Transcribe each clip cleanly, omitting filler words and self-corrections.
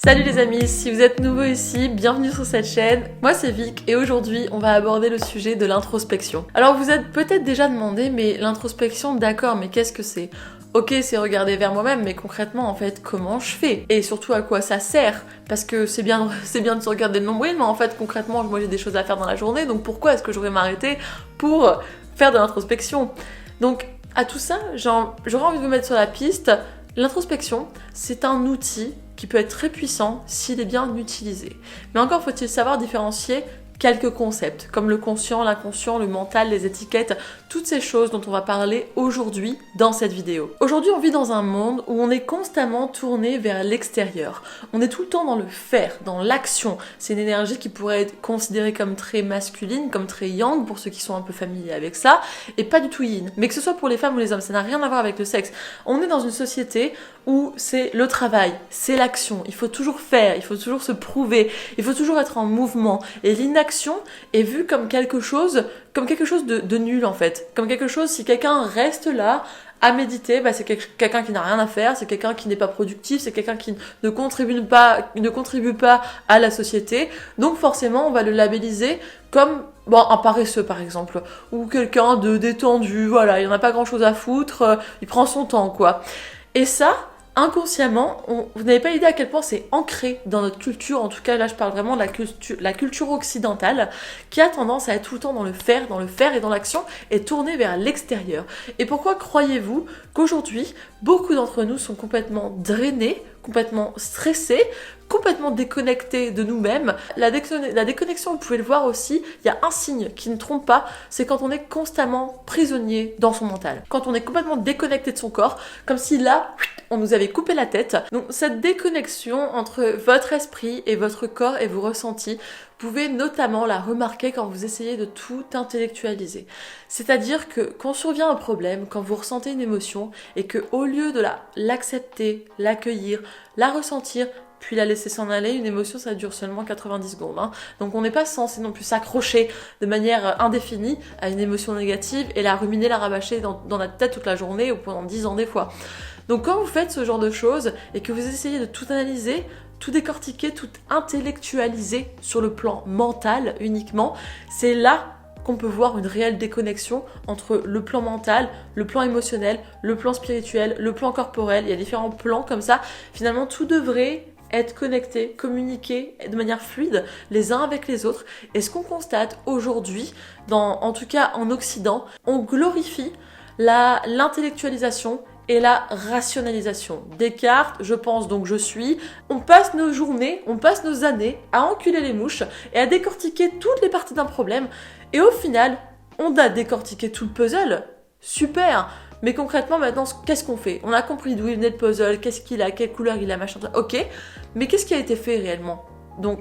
Salut les amis, si vous êtes nouveau ici, bienvenue sur cette chaîne. Moi c'est Vic et aujourd'hui on va aborder le sujet de l'introspection. Alors vous êtes peut-être déjà demandé, mais l'introspection, d'accord, mais qu'est-ce que c'est ? Ok, c'est regarder vers moi-même, mais concrètement en fait comment je fais ? Et surtout à quoi ça sert ? Parce que c'est bien de se regarder le nombril, mais en fait concrètement moi j'ai des choses à faire dans la journée, donc pourquoi est-ce que j'aurais m'arrêter pour faire de l'introspection ? Donc à tout ça, j'aurais envie de vous mettre sur la piste. L'introspection, c'est un outil qui peut être très puissant s'il est bien utilisé. Mais encore faut-il savoir différencier quelques concepts, comme le conscient, l'inconscient, le mental, les étiquettes, toutes ces choses dont on va parler aujourd'hui dans cette vidéo. Aujourd'hui, on vit dans un monde où on est constamment tourné vers l'extérieur. On est tout le temps dans le faire, dans l'action. C'est une énergie qui pourrait être considérée comme très masculine, comme très yang, pour ceux qui sont un peu familiers avec ça, et pas du tout yin. Mais que ce soit pour les femmes ou les hommes, ça n'a rien à voir avec le sexe. On est dans une société où c'est le travail, c'est l'action. Il faut toujours faire, il faut toujours se prouver, il faut toujours être en mouvement. Et l'inaction est vue comme quelque chose de nul en fait. Comme quelque chose, si quelqu'un reste là à méditer, c'est quelqu'un qui n'a rien à faire, c'est quelqu'un qui n'est pas productif, c'est quelqu'un qui ne contribue pas à la société. Donc forcément, on va le labelliser comme un paresseux par exemple, ou quelqu'un de détendu, voilà, il n'en a pas grand chose à foutre, il prend son temps quoi. Et ça, inconsciemment, vous n'avez pas idée à quel point c'est ancré dans notre culture, en tout cas là je parle vraiment de la culture occidentale, qui a tendance à être tout le temps dans le faire et dans l'action, et tourner vers l'extérieur. Et pourquoi croyez-vous qu'aujourd'hui, beaucoup d'entre nous sont complètement drainés, complètement stressés, complètement déconnectés de nous-mêmes. La déconnexion, vous pouvez le voir aussi, il y a un signe qui ne trompe pas, c'est quand on est constamment prisonnier dans son mental. Quand on est complètement déconnecté de son corps, comme si là, on nous avait coupé la tête. Donc cette déconnexion entre votre esprit et votre corps et vos ressentis, vous pouvez notamment la remarquer quand vous essayez de tout intellectualiser. C'est-à-dire que quand survient un problème, quand vous ressentez une émotion, et que au lieu de l'accepter, l'accueillir, la ressentir, puis la laisser s'en aller, une émotion ça dure seulement 90 secondes. Donc on n'est pas censé non plus s'accrocher de manière indéfinie à une émotion négative et la ruminer, la rabâcher dans notre tête toute la journée ou pendant 10 ans des fois. Donc quand vous faites ce genre de choses et que vous essayez de tout analyser, tout décortiquer, tout intellectualiser sur le plan mental uniquement, c'est là qu'on peut voir une réelle déconnexion entre le plan mental, le plan émotionnel, le plan spirituel, le plan corporel. Il y a différents plans comme ça. Finalement, tout devrait être connecté, communiquer de manière fluide les uns avec les autres. Et ce qu'on constate aujourd'hui, en tout cas en Occident, on glorifie l'intellectualisation et la rationalisation. Descartes, je pense donc je suis. On passe nos journées, on passe nos années à enculer les mouches et à décortiquer toutes les parties d'un problème. Et au final, on a décortiqué tout le puzzle. Super! Mais concrètement, maintenant, qu'est-ce qu'on fait ? On a compris d'où il venait le puzzle, qu'est-ce qu'il a, quelle couleur il a, machin. Ok, mais qu'est-ce qui a été fait réellement ? Donc,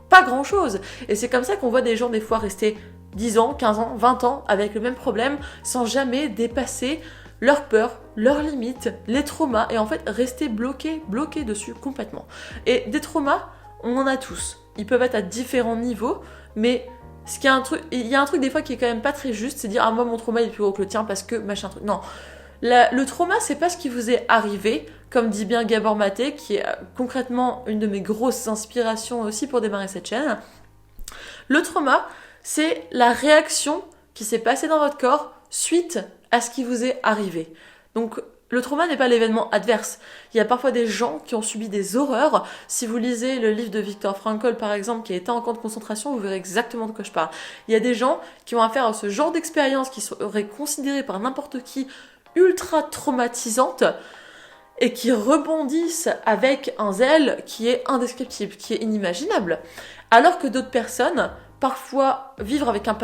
pas grand-chose. Et c'est comme ça qu'on voit des gens des fois rester 10 ans, 15 ans, 20 ans avec le même problème sans jamais dépasser leurs peurs, leurs limites, les traumas, et en fait rester bloqué dessus complètement. Et des traumas, on en a tous. Ils peuvent être à différents niveaux, mais il y a un truc des fois qui est quand même pas très juste, c'est dire « Ah, moi mon trauma il est plus gros que le tien parce que machin truc ». Non, le trauma c'est pas ce qui vous est arrivé, comme dit bien Gabor Maté, qui est concrètement une de mes grosses inspirations aussi pour démarrer cette chaîne. Le trauma, c'est la réaction qui s'est passée dans votre corps suite à ce qui vous est arrivé. Donc le trauma n'est pas l'événement adverse. Il y a parfois des gens qui ont subi des horreurs. Si vous lisez le livre de Viktor Frankl par exemple, qui a été en camp de concentration, vous verrez exactement de quoi je parle. Il y a des gens qui ont affaire à ce genre d'expérience qui seraient considérées par n'importe qui ultra traumatisantes et qui rebondissent avec un zèle qui est indescriptible, qui est inimaginable. Alors que d'autres personnes, parfois vivre avec un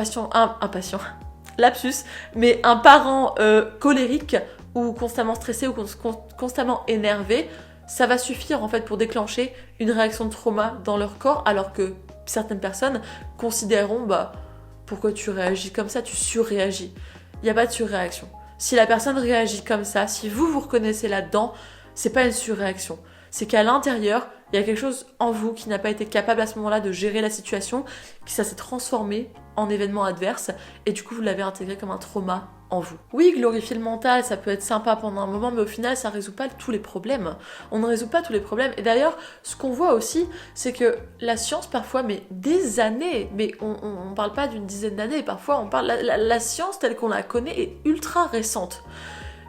parent colérique ou constamment stressé ou constamment énervé, ça va suffire en fait pour déclencher une réaction de trauma dans leur corps, alors que certaines personnes considéreront pourquoi tu réagis comme ça, tu surréagis. Il n'y a pas de surréaction. Si la personne réagit comme ça, si vous reconnaissez là-dedans, c'est pas une surréaction. c'est qu'à l'intérieur, il y a quelque chose en vous qui n'a pas été capable à ce moment-là de gérer la situation, que ça s'est transformé en événement adverse, et du coup vous l'avez intégré comme un trauma en vous. Oui, glorifier le mental, ça peut être sympa pendant un moment, mais au final, ça résout pas tous les problèmes. On ne résout pas tous les problèmes. Et d'ailleurs, ce qu'on voit aussi, c'est que la science, parfois, met des années, mais on parle pas d'une dizaine d'années, parfois on parle... La science telle qu'on la connaît est ultra récente.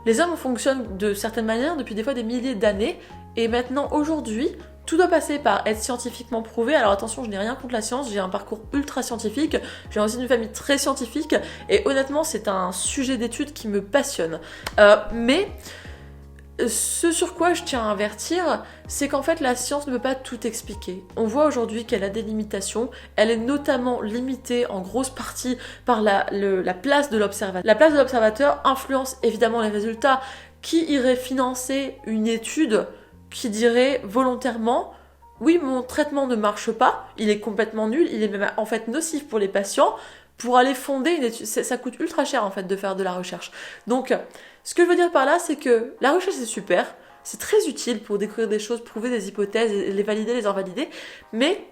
Les hommes fonctionnent de certaines manières depuis des fois des milliers d'années, et maintenant, aujourd'hui, tout doit passer par être scientifiquement prouvé. Alors attention, je n'ai rien contre la science, j'ai un parcours ultra scientifique, j'ai aussi une famille très scientifique, et honnêtement, c'est un sujet d'étude qui me passionne. Mais ce sur quoi je tiens à avertir, c'est qu'en fait, la science ne peut pas tout expliquer. On voit aujourd'hui qu'elle a des limitations, elle est notamment limitée en grosse partie par la place de l'observateur. La place de l'observateur influence évidemment les résultats. Qui irait financer une étude qui dirait volontairement « Oui, mon traitement ne marche pas, il est complètement nul, il est même en fait nocif pour les patients », pour aller fonder une étude. Ça coûte ultra cher en fait de faire de la recherche. Donc, ce que je veux dire par là, c'est que la recherche c'est super, c'est très utile pour découvrir des choses, prouver des hypothèses, les valider, les invalider, mais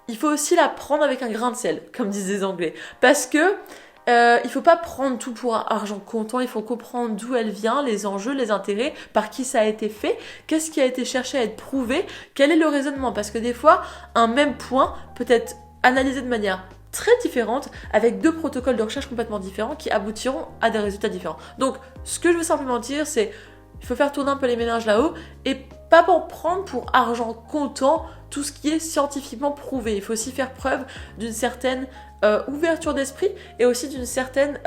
il faut aussi la prendre avec un grain de sel, comme disent les Anglais. Parce que il faut pas prendre tout pour argent comptant, il faut comprendre d'où elle vient, les enjeux, les intérêts, par qui ça a été fait, qu'est-ce qui a été cherché à être prouvé, quel est le raisonnement. Parce que des fois, un même point peut être analysé de manière très différente, avec deux protocoles de recherche complètement différents qui aboutiront à des résultats différents. Donc, ce que je veux simplement dire, c'est il faut faire tourner un peu les méninges là-haut et pas pour prendre pour argent comptant tout ce qui est scientifiquement prouvé. Il faut aussi faire preuve d'une certaine ouverture d'esprit et aussi d'une certaine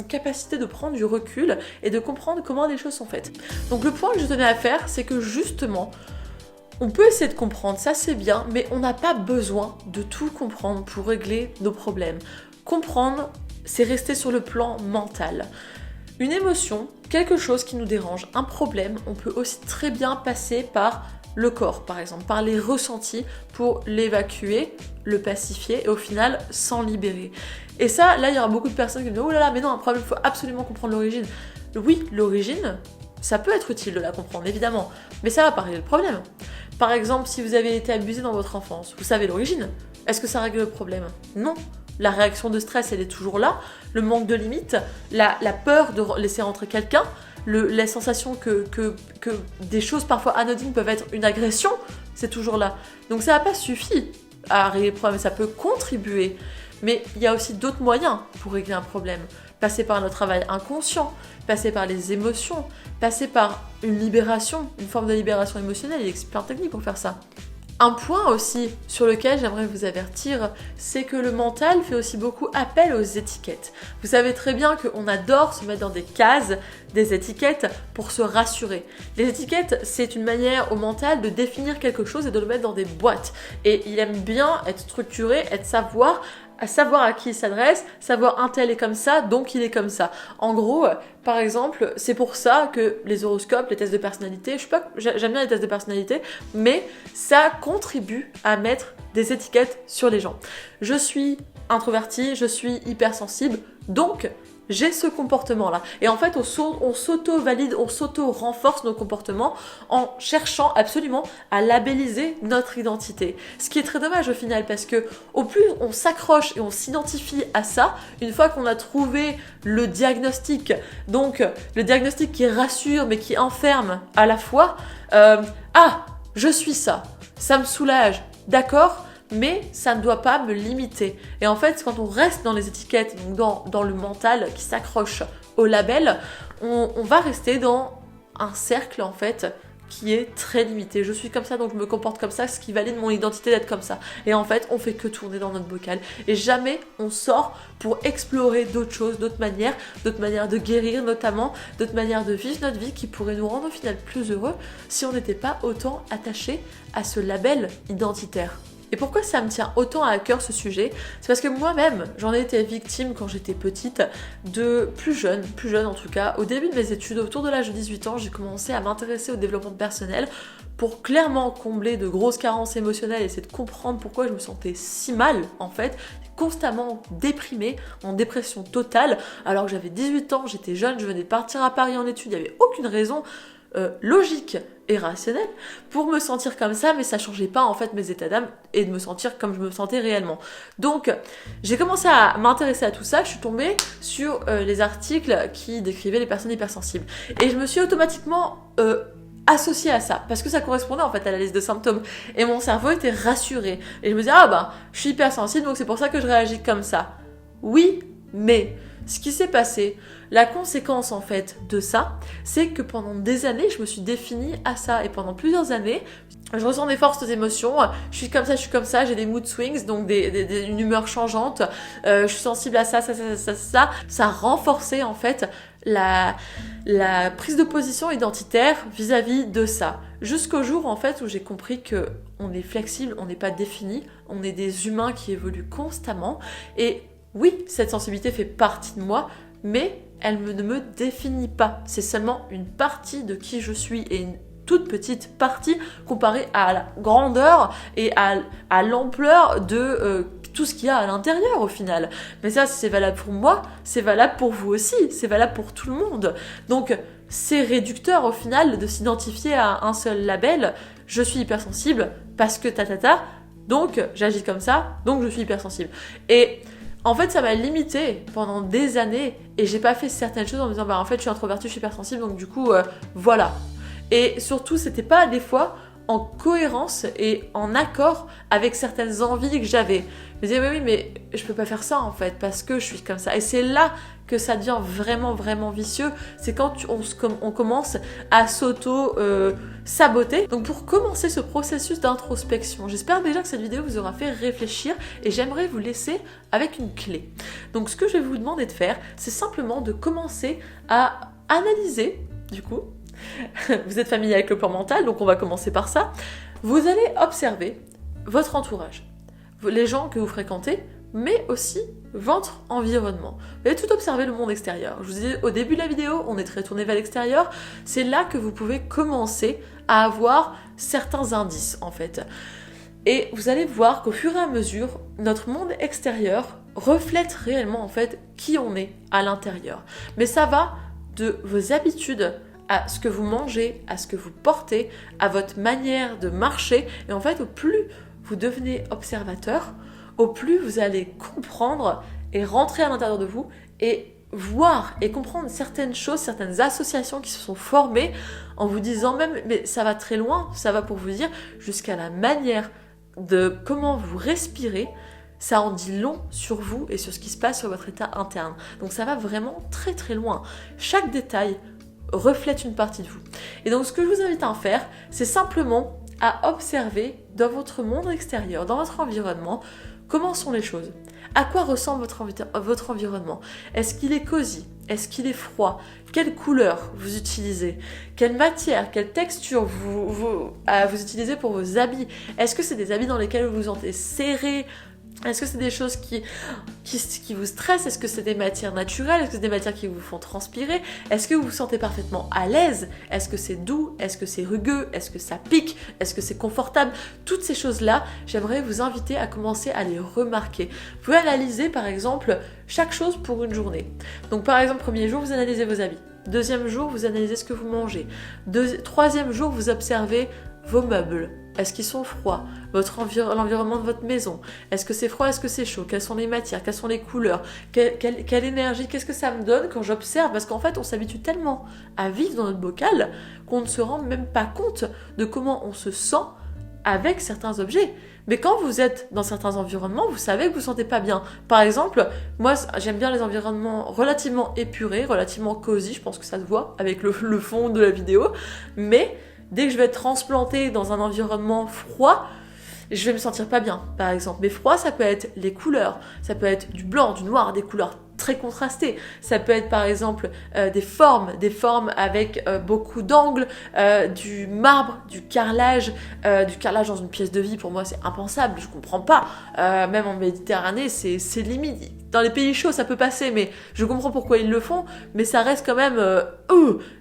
capacité de prendre du recul et de comprendre comment les choses sont faites. Donc le point que je tenais à faire, c'est que justement, on peut essayer de comprendre, ça c'est bien, mais on n'a pas besoin de tout comprendre pour régler nos problèmes. Comprendre, c'est rester sur le plan mental. Une émotion, quelque chose qui nous dérange, un problème, on peut aussi très bien passer par le corps, par exemple, par les ressentis pour l'évacuer, le pacifier et au final s'en libérer. Et ça, là, il y aura beaucoup de personnes qui me disent « Oh là là, mais non, un problème, il faut absolument comprendre l'origine. » Oui, l'origine, ça peut être utile de la comprendre, évidemment, mais ça va pas régler le problème. Par exemple, si vous avez été abusé dans votre enfance, vous savez l'origine. Est-ce que ça règle le problème? Non. La réaction de stress, elle est toujours là. Le manque de limites, la peur de laisser rentrer quelqu'un, la sensation que des choses parfois anodines peuvent être une agression, c'est toujours là. Donc ça n'a pas suffi à régler le problème, ça peut contribuer. Mais il y a aussi d'autres moyens pour régler un problème. Passer par notre travail inconscient, passer par les émotions, passer par une libération, une forme de libération émotionnelle. Il existe plein de techniques pour faire ça. Un point aussi sur lequel j'aimerais vous avertir, c'est que le mental fait aussi beaucoup appel aux étiquettes. Vous savez très bien qu'on adore se mettre dans des cases, des étiquettes pour se rassurer. Les étiquettes, c'est une manière au mental de définir quelque chose et de le mettre dans des boîtes. Et il aime bien être structuré, savoir à qui il s'adresse, savoir un tel est comme ça, donc il est comme ça. En gros, par exemple, c'est pour ça que les horoscopes, les tests de personnalité, j'aime bien les tests de personnalité, mais ça contribue à mettre des étiquettes sur les gens. Je suis introvertie, je suis hypersensible, donc j'ai ce comportement-là. Et en fait, on s'auto-valide, on s'auto-renforce nos comportements en cherchant absolument à labelliser notre identité. Ce qui est très dommage au final, parce que au plus on s'accroche et on s'identifie à ça, une fois qu'on a trouvé le diagnostic, donc le diagnostic qui rassure mais qui enferme à la fois, je suis ça, ça me soulage, d'accord ? Mais ça ne doit pas me limiter. Et en fait, quand on reste dans les étiquettes, donc dans le mental qui s'accroche au label, on va rester dans un cercle en fait qui est très limité. Je suis comme ça, donc je me comporte comme ça, ce qui valide mon identité d'être comme ça. Et en fait, on fait que tourner dans notre bocal. Et jamais on sort pour explorer d'autres choses, d'autres manières de guérir notamment, d'autres manières de vivre notre vie qui pourraient nous rendre au final plus heureux si on n'était pas autant attaché à ce label identitaire. Et pourquoi ça me tient autant à cœur ce sujet? C'est parce que moi-même, j'en ai été victime quand j'étais petite, de plus jeune en tout cas. Au début de mes études, autour de l'âge de 18 ans, j'ai commencé à m'intéresser au développement personnel pour clairement combler de grosses carences émotionnelles et essayer de comprendre pourquoi je me sentais si mal en fait, constamment déprimée, en dépression totale, alors que j'avais 18 ans, j'étais jeune, je venais de partir à Paris en études, il n'y avait aucune raison logique et rationnelle pour me sentir comme ça, mais ça changeait pas en fait mes états d'âme et de me sentir comme je me sentais réellement. Donc j'ai commencé à m'intéresser à tout ça, je suis tombée sur les articles qui décrivaient les personnes hypersensibles et je me suis automatiquement associée à ça parce que ça correspondait en fait à la liste de symptômes et mon cerveau était rassuré et je me disais je suis hypersensible donc c'est pour ça que je réagis comme ça. Oui, mais ce qui s'est passé, la conséquence en fait de ça, c'est que pendant des années, je me suis définie à ça et pendant plusieurs années, je ressens des fortes émotions, je suis comme ça, j'ai des mood swings, donc une humeur changeante, je suis sensible à ça. Ça a renforcé en fait la prise de position identitaire vis-à-vis de ça. Jusqu'au jour en fait où j'ai compris que on est flexible, on n'est pas défini, on est des humains qui évoluent constamment et oui, cette sensibilité fait partie de moi, mais elle ne me définit pas. C'est seulement une partie de qui je suis et une toute petite partie comparée à la grandeur et à l'ampleur de tout ce qu'il y a à l'intérieur au final. Mais ça, c'est valable pour moi, c'est valable pour vous aussi, c'est valable pour tout le monde. Donc, c'est réducteur au final de s'identifier à un seul label. Je suis hypersensible parce que donc j'agis comme ça, donc je suis hypersensible. Et en fait, ça m'a limité pendant des années et j'ai pas fait certaines choses en me disant en fait je suis introvertie, je suis hypersensible donc du coup voilà. Et surtout, c'était pas des fois en cohérence et en accord avec certaines envies que j'avais. Je me disais oui mais je peux pas faire ça en fait parce que je suis comme ça. Et c'est là que ça devient vraiment vicieux, c'est quand on commence à s'auto-saboter. Donc pour commencer ce processus d'introspection, j'espère déjà que cette vidéo vous aura fait réfléchir et j'aimerais vous laisser avec une clé. Donc ce que je vais vous demander de faire, c'est simplement de commencer à analyser, du coup, vous êtes familier avec le plan mental, donc on va commencer par ça. Vous allez observer votre entourage, les gens que vous fréquentez, mais aussi votre environnement. Vous allez tout observer le monde extérieur. Je vous disais au début de la vidéo, on est très tourné vers l'extérieur. C'est là que vous pouvez commencer à avoir certains indices en fait. Et vous allez voir qu'au fur et à mesure, notre monde extérieur reflète réellement en fait qui on est à l'intérieur. Mais ça va de vos habitudes à ce que vous mangez, à ce que vous portez, à votre manière de marcher. Et en fait, au plus vous devenez observateur, au plus vous allez comprendre et rentrer à l'intérieur de vous et voir et comprendre certaines choses, certaines associations qui se sont formées en vous disant même, mais ça va très loin, ça va pour vous dire jusqu'à la manière de comment vous respirez, ça en dit long sur vous et sur ce qui se passe sur votre état interne. Donc ça va vraiment très loin. Chaque détail reflète une partie de vous. Et donc ce que je vous invite à faire, c'est simplement à observer dans votre monde extérieur, dans votre environnement, comment sont les choses? À quoi ressemble votre environnement? Est-ce qu'il est cosy? Est-ce qu'il est froid? Quelle couleur vous utilisez? Quelle matière, quelle texture vous utilisez pour vos habits? Est-ce que c'est des habits dans lesquels vous vous sentez serré? Est-ce que c'est des choses qui vous stressent? Est-ce que c'est des matières naturelles? Est-ce que c'est des matières qui vous font transpirer? Est-ce que vous vous sentez parfaitement à l'aise? Est-ce que c'est doux? Est-ce que c'est rugueux? Est-ce que ça pique? Est-ce que c'est confortable? Toutes ces choses-là, j'aimerais vous inviter à commencer à les remarquer. Vous pouvez analyser par exemple chaque chose pour une journée. Donc par exemple, premier jour, vous analysez vos habits. Deuxième jour, vous analysez ce que vous mangez. Troisième jour, vous observez vos meubles. Est-ce qu'ils sont froids? L'environnement de votre maison. Est-ce que c'est froid? Est-ce que c'est chaud? Quelles sont les matières? Quelles sont les couleurs? Quelle énergie? Qu'est-ce que ça me donne quand j'observe? Parce qu'en fait, on s'habitue tellement à vivre dans notre bocal qu'on ne se rend même pas compte de comment on se sent avec certains objets. Mais quand vous êtes dans certains environnements, vous savez que vous ne vous sentez pas bien. Par exemple, moi, j'aime bien les environnements relativement épurés, relativement cosy. Je pense que ça se voit avec le fond de la vidéo. Mais dès que je vais être transplantée dans un environnement froid, je vais me sentir pas bien, par exemple. Mais froid, ça peut être les couleurs, ça peut être du blanc, du noir, des couleurs très contrastées. Ça peut être par exemple des formes avec beaucoup d'angles, du marbre, du carrelage dans une pièce de vie. Pour moi, c'est impensable, je comprends pas. Même en Méditerranée, c'est limite. Dans les pays chauds, ça peut passer, mais je comprends pourquoi ils le font, mais ça reste quand même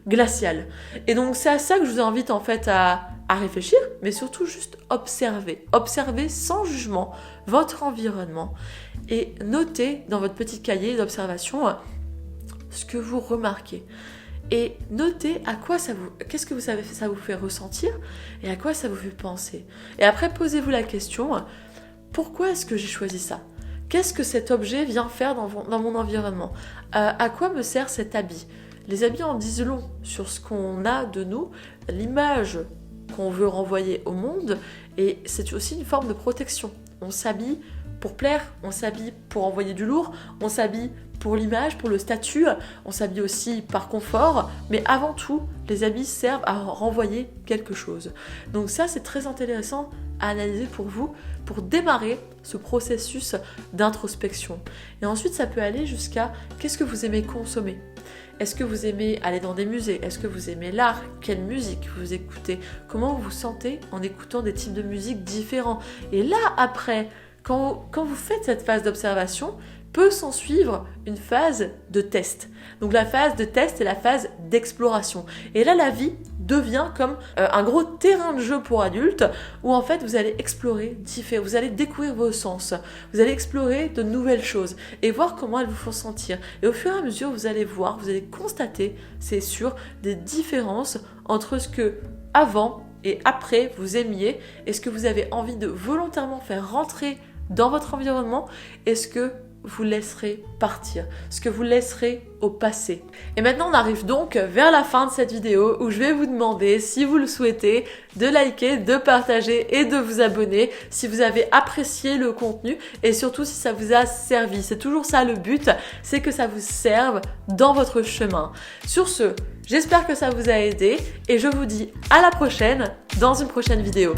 glacial. Et donc, c'est à ça que je vous invite en fait à réfléchir, mais surtout juste observer. Observer sans jugement votre environnement et notez dans votre petit cahier d'observation ce que vous remarquez. et notez qu'est-ce que ça vous fait ressentir et à quoi ça vous fait penser. Et après, posez-vous la question, pourquoi est-ce que j'ai choisi ça ? Qu'est-ce que cet objet vient faire dans mon environnement ? À quoi me sert cet habit ? Les habits en disent long sur ce qu'on a de nous, l'image qu'on veut renvoyer au monde, et c'est aussi une forme de protection. On s'habille pour plaire, on s'habille pour envoyer du lourd, on s'habille pour l'image, pour le statut, on s'habille aussi par confort, mais avant tout, les habits servent à renvoyer quelque chose. Donc ça, c'est très intéressant à analyser pour vous, pour démarrer ce processus d'introspection. Et ensuite, ça peut aller jusqu'à qu'est-ce que vous aimez consommer ? Est-ce que vous aimez aller dans des musées ? Est-ce que vous aimez l'art ? Quelle musique vous écoutez ? Comment vous vous sentez en écoutant des types de musique différents ? Et là, après, quand vous faites cette phase d'observation, peut s'en suivre une phase de test. Donc la phase de test est la phase d'exploration. Et là, la vie devient comme un gros terrain de jeu pour adultes où en fait vous allez explorer vous allez découvrir vos sens, vous allez explorer de nouvelles choses et voir comment elles vous font sentir. Et au fur et à mesure, vous allez constater, c'est sûr, des différences entre ce que avant et après vous aimiez et ce que vous avez envie de volontairement faire rentrer dans votre environnement et ce que vous laisserez partir, ce que vous laisserez au passé. Et maintenant, on arrive donc vers la fin de cette vidéo où je vais vous demander, si vous le souhaitez, de liker, de partager et de vous abonner si vous avez apprécié le contenu et surtout si ça vous a servi. C'est toujours ça le but, c'est que ça vous serve dans votre chemin. Sur ce, j'espère que ça vous a aidé et je vous dis à la prochaine dans une prochaine vidéo.